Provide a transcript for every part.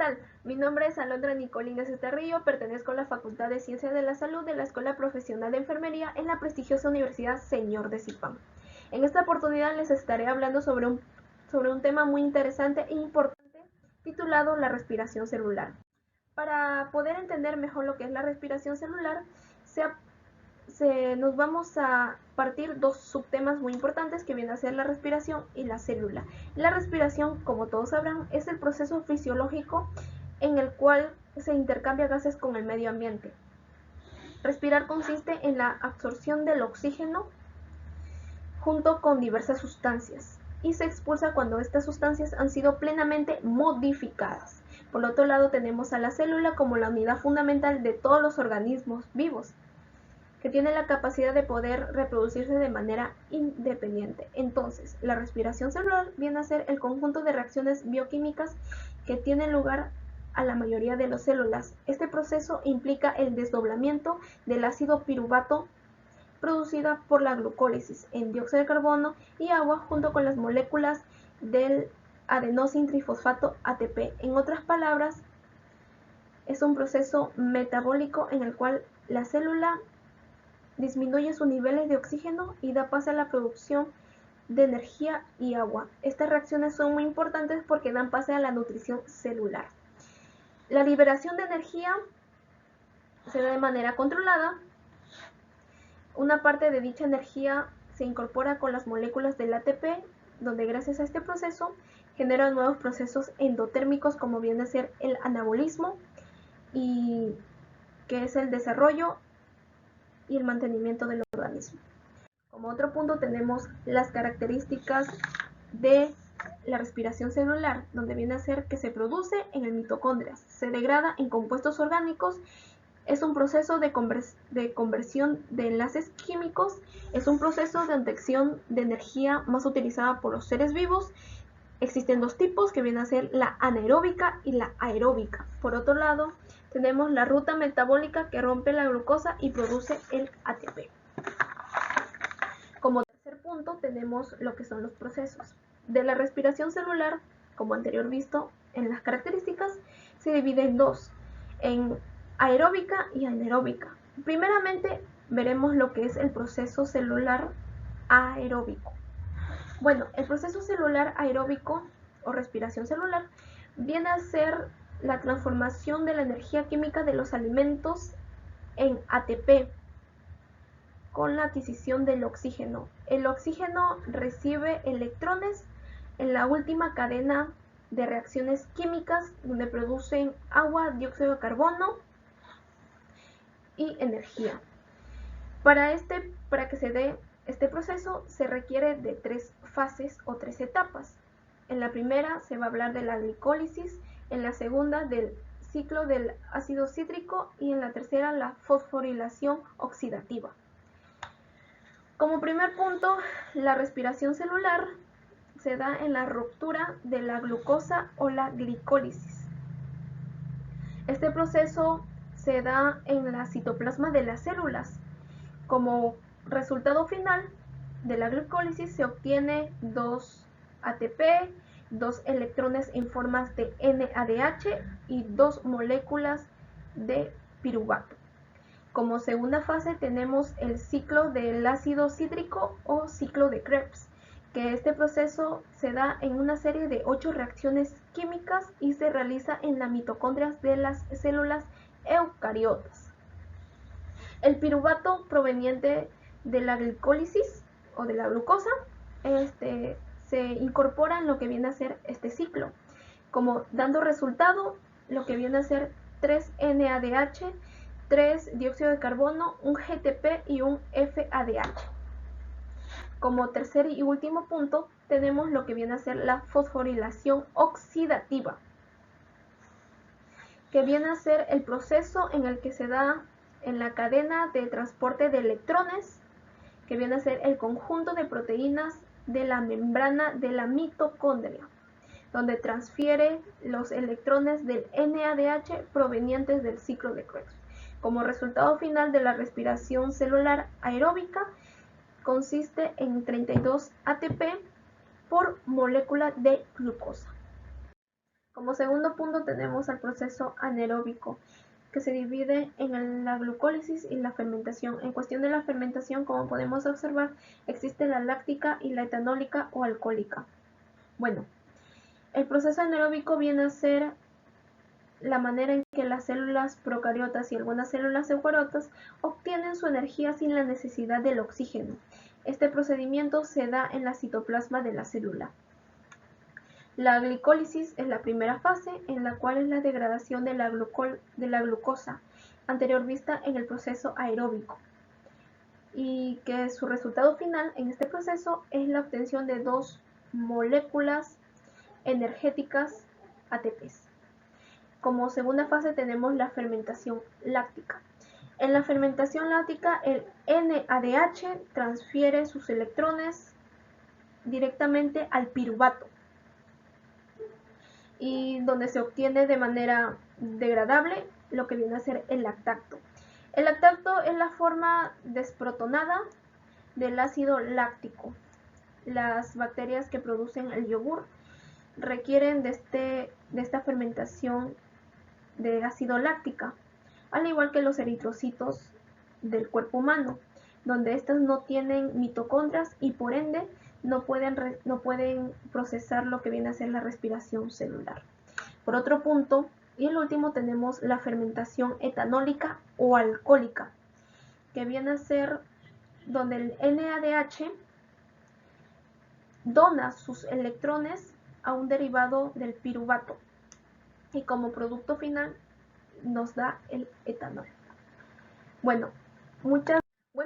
tal? Mi nombre es Alondra Nicolínez Esterrillo, pertenezco a la Facultad de Ciencias de la Salud de la Escuela Profesional de Enfermería en la prestigiosa Universidad Señor de Zipán. En esta oportunidad les estaré hablando sobre un tema muy interesante e importante titulado la respiración celular. Para poder entender mejor lo que es la respiración celular, nos vamos a partir dos subtemas muy importantes que vienen a ser la respiración y la célula. La respiración, como todos sabrán, es el proceso fisiológico en el cual se intercambia gases con el medio ambiente. Respirar consiste en la absorción del oxígeno junto con diversas sustancias y se expulsa cuando estas sustancias han sido plenamente modificadas. Por otro lado, tenemos a la célula como la unidad fundamental de todos los organismos vivos, que tiene la capacidad de poder reproducirse de manera independiente. Entonces, la respiración celular viene a ser el conjunto de reacciones bioquímicas que tienen lugar a la mayoría de las células. Este proceso implica el desdoblamiento del ácido piruvato producida por la glucólisis en dióxido de carbono y agua junto con las moléculas del adenosin trifosfato ATP. En otras palabras, es un proceso metabólico en el cual la célula disminuye sus niveles de oxígeno y da paso a la producción de energía y agua. Estas reacciones son muy importantes porque dan paso a la nutrición celular. La liberación de energía se da de manera controlada. Una parte de dicha energía se incorpora con las moléculas del ATP, donde gracias a este proceso generan nuevos procesos endotérmicos como viene a ser el anabolismo, y que es el desarrollo y el mantenimiento del organismo. Como otro punto tenemos las características de la respiración celular, donde viene a ser que se produce en el mitocondrias, se degrada en compuestos orgánicos, es un proceso de conversión de enlaces químicos, es un proceso de obtención de energía más utilizada por los seres vivos. Existen dos tipos que vienen a ser la anaeróbica y la aeróbica. Por otro lado, tenemos la ruta metabólica que rompe la glucosa y produce el ATP. Como tercer punto tenemos lo que son los procesos. De la respiración celular, como anterior visto en las características, se divide en dos, en aeróbica y anaeróbica. Primeramente veremos lo que es el proceso celular aeróbico. Bueno, el proceso celular aeróbico o respiración celular viene a ser la transformación de la energía química de los alimentos en ATP con la adquisición del oxígeno. El oxígeno recibe electrones en la última cadena de reacciones químicas donde producen agua, dióxido de carbono y energía. Para que se dé este proceso se requiere de tres fases o tres etapas. En la primera se va a hablar de la glicólisis, en la segunda del ciclo del ácido cítrico y en la tercera la fosforilación oxidativa. Como primer punto, la respiración celular se da en la ruptura de la glucosa o la glicólisis. Este proceso se da en la citoplasma de las células. Como resultado final de la glicólisis se obtiene 2 ATP, 2 electrones en formas de NADH y 2 moléculas de piruvato. Como segunda fase tenemos el ciclo del ácido cítrico o ciclo de Krebs, que este proceso se da en una serie de 8 reacciones químicas y se realiza en las mitocondrias de las células eucariotas. El piruvato proveniente de la glicólisis o de la glucosa se incorpora en lo que viene a ser este ciclo, como dando resultado lo que viene a ser 3 NADH, 3 dióxido de carbono, un GTP y un FADH. Como tercer y último punto tenemos lo que viene a ser la fosforilación oxidativa, que viene a ser el proceso en el que se da en la cadena de transporte de electrones, que viene a ser el conjunto de proteínas de la membrana de la mitocondria, donde transfiere los electrones del NADH provenientes del ciclo de Krebs. Como resultado final de la respiración celular aeróbica, consiste en 32 ATP por molécula de glucosa. Como segundo punto tenemos al proceso anaeróbico, que se divide en la glucólisis y la fermentación. En cuestión de la fermentación, como podemos observar, existe la láctica y la etanólica o alcohólica. Bueno, el proceso anaeróbico viene a ser la manera en que las células procariotas y algunas células eucariotas obtienen su energía sin la necesidad del oxígeno. Este procedimiento se da en la citoplasma de la célula. La glicólisis es la primera fase, en la cual es la degradación de la glucosa, anterior vista en el proceso aeróbico, y que su resultado final en este proceso es la obtención de dos moléculas energéticas ATPs. Como segunda fase tenemos la fermentación láctica. En la fermentación láctica, el NADH transfiere sus electrones directamente al piruvato, y donde se obtiene de manera degradable lo que viene a ser el lactato. El lactato es la forma desprotonada del ácido láctico. Las bacterias que producen el yogur requieren de esta fermentación de ácido láctica, al igual que los eritrocitos del cuerpo humano, donde estos no tienen mitocondrias y por ende no pueden procesar lo que viene a ser la respiración celular. Por otro punto, y el último, tenemos la fermentación etanólica o alcohólica, que viene a ser donde el NADH dona sus electrones a un derivado del piruvato y como producto final nos da el etanol. Bueno,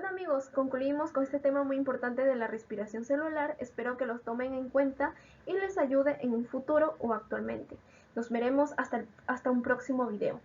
amigos, concluimos con este tema muy importante de la respiración celular. Espero que los tomen en cuenta y les ayude en un futuro o actualmente. Nos veremos hasta un próximo video.